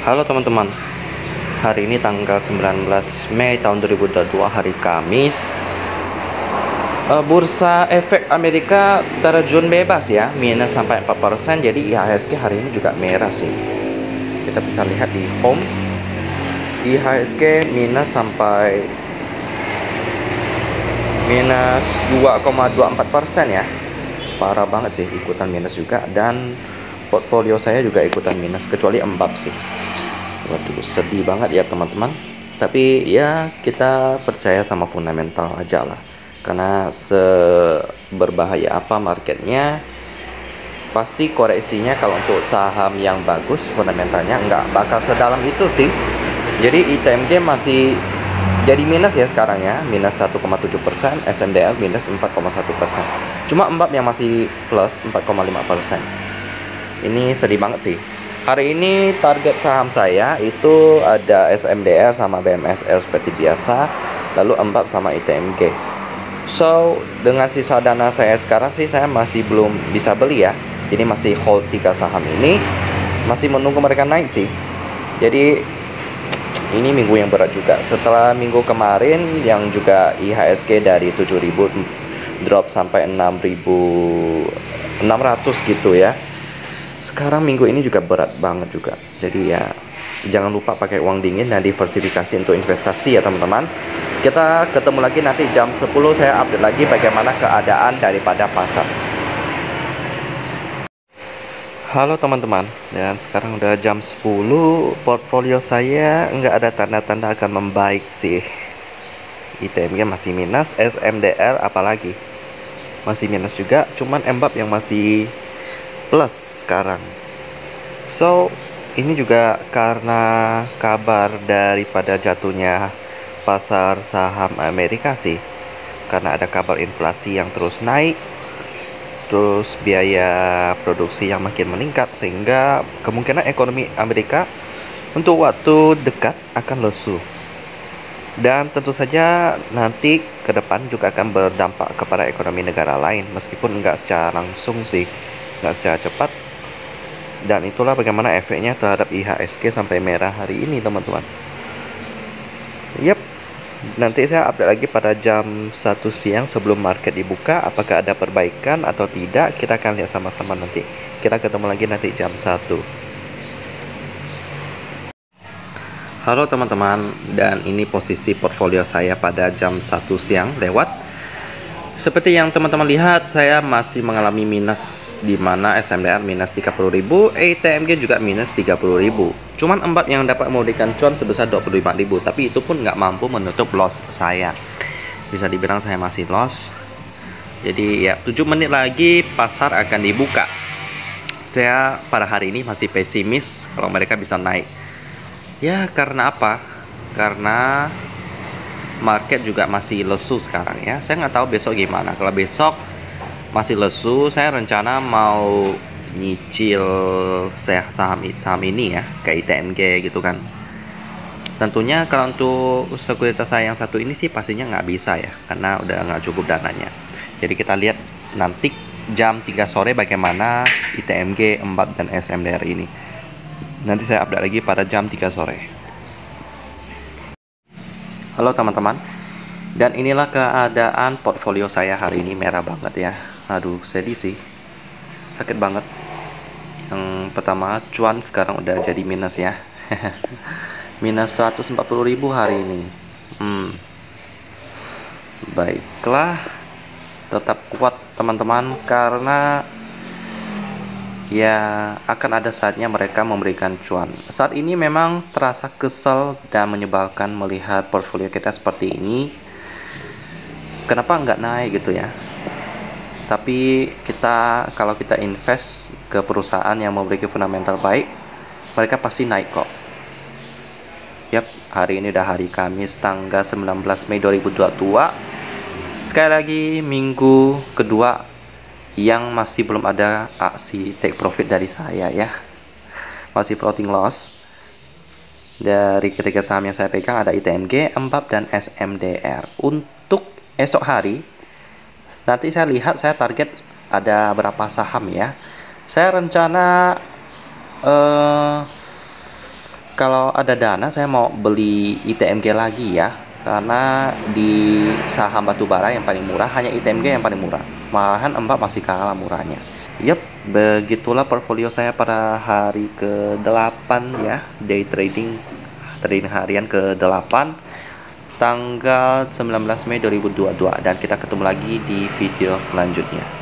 Halo teman-teman, hari ini tanggal 19 Mei tahun 2022, hari Kamis. Bursa efek Amerika terjun bebas ya, minus sampai 4%. Jadi IHSG hari ini juga merah sih. Kita bisa lihat di home, IHSG minus sampai minus 2,24% ya. Parah banget sih, ikutan minus juga. Dan portfolio saya juga ikutan minus, kecuali Embab sih. Waduh, sedih banget ya teman-teman. Tapi ya kita percaya sama fundamental aja lah. Karena seberbahaya apa marketnya, pasti koreksinya kalau untuk saham yang bagus fundamentalnya nggak bakal sedalam itu sih. Jadi ITMG masih jadi minus ya sekarang ya, minus 1,7%, SMDL minus 4,1%. Cuma Embab yang masih plus 4,5%. Ini sedih banget sih. Hari ini target saham saya itu ada SMDR sama BMSL seperti biasa, lalu Embab sama ITMG. So, dengan sisa dana saya sekarang sih saya masih belum bisa beli ya. Jadi masih hold 3 saham ini, masih menunggu mereka naik sih. Jadi ini minggu yang berat juga. Setelah minggu kemarin yang juga IHSG dari 7.000 drop sampai 6.600 gitu ya. Sekarang minggu ini juga berat banget juga. Jadi ya jangan lupa pakai uang dingin dan diversifikasi untuk investasi ya teman-teman. Kita ketemu lagi nanti jam 10, saya update lagi bagaimana keadaan daripada pasar. Halo teman-teman, dan sekarang udah jam 10. Portfolio saya nggak ada tanda-tanda akan membaik sih. ITMG masih minus, SMDR apalagi masih minus juga, cuman Embab yang masih plus sekarang. So ini juga karena kabar daripada jatuhnya pasar saham Amerika sih, karena ada kabar inflasi yang terus naik, terus biaya produksi yang makin meningkat, sehingga kemungkinan ekonomi Amerika untuk waktu dekat akan lesu. Dan tentu saja nanti ke depan juga akan berdampak kepada ekonomi negara lain, meskipun nggak secara langsung sih, nggak secara cepat. Dan itulah bagaimana efeknya terhadap IHSG sampai merah hari ini teman-teman. Yap, nanti saya update lagi pada jam 1 siang sebelum market dibuka, apakah ada perbaikan atau tidak. Kita akan lihat sama-sama nanti. Kita ketemu lagi nanti jam 1. Halo teman-teman, dan ini posisi portfolio saya pada jam 1 siang lewat. Seperti yang teman-teman lihat, saya masih mengalami minus, di mana SMDR minus 30.000, ITMG juga minus 30.000. Cuman Embab yang dapat memberikan cuan sebesar 25.000, tapi itu pun nggak mampu menutup loss saya. Bisa dibilang saya masih loss. Jadi ya 7 menit lagi pasar akan dibuka. Saya pada hari ini masih pesimis kalau mereka bisa naik. Ya karena apa? Karena market juga masih lesu sekarang ya. Saya nggak tahu besok gimana. Kalau besok masih lesu, saya rencana mau nyicil saham ini ya, kayak ITMG gitu kan. Tentunya kalau untuk sekuritas saya yang satu ini sih pastinya nggak bisa ya, karena udah nggak cukup dananya. Jadi kita lihat nanti jam 3 sore bagaimana ITMG, Embab, dan SMDR ini. Nanti saya update lagi pada jam 3 sore. Halo teman-teman, dan inilah keadaan portfolio saya hari ini, merah banget ya. Aduh, sedih sih, sakit banget. Yang pertama, cuan sekarang udah jadi minus ya. Minus 140.000 hari ini. Baiklah, tetap kuat teman-teman, karena ya akan ada saatnya mereka memberikan cuan. Saat ini memang terasa kesal dan menyebalkan melihat portfolio kita seperti ini. Kenapa nggak naik gitu ya? Tapi kalau kita invest ke perusahaan yang memiliki fundamental baik, mereka pasti naik kok. Yap, hari ini udah hari Kamis tanggal 19 Mei 2022. Sekali lagi minggu kedua yang masih belum ada aksi take profit dari saya ya, masih floating loss. Dari ketiga saham yang saya pegang ada ITMG, Embab, dan SMDR. Untuk esok hari nanti saya lihat, saya target ada berapa saham ya. Saya rencana Kalau ada dana saya mau beli ITMG lagi ya, karena di saham batubara yang paling murah hanya ITMG yang paling murah. Malahan Mbak masih kalah murahnya. Yap, begitulah portfolio saya pada hari ke-8 ya, day trading harian ke-8 tanggal 19 Mei 2022, dan kita ketemu lagi di video selanjutnya.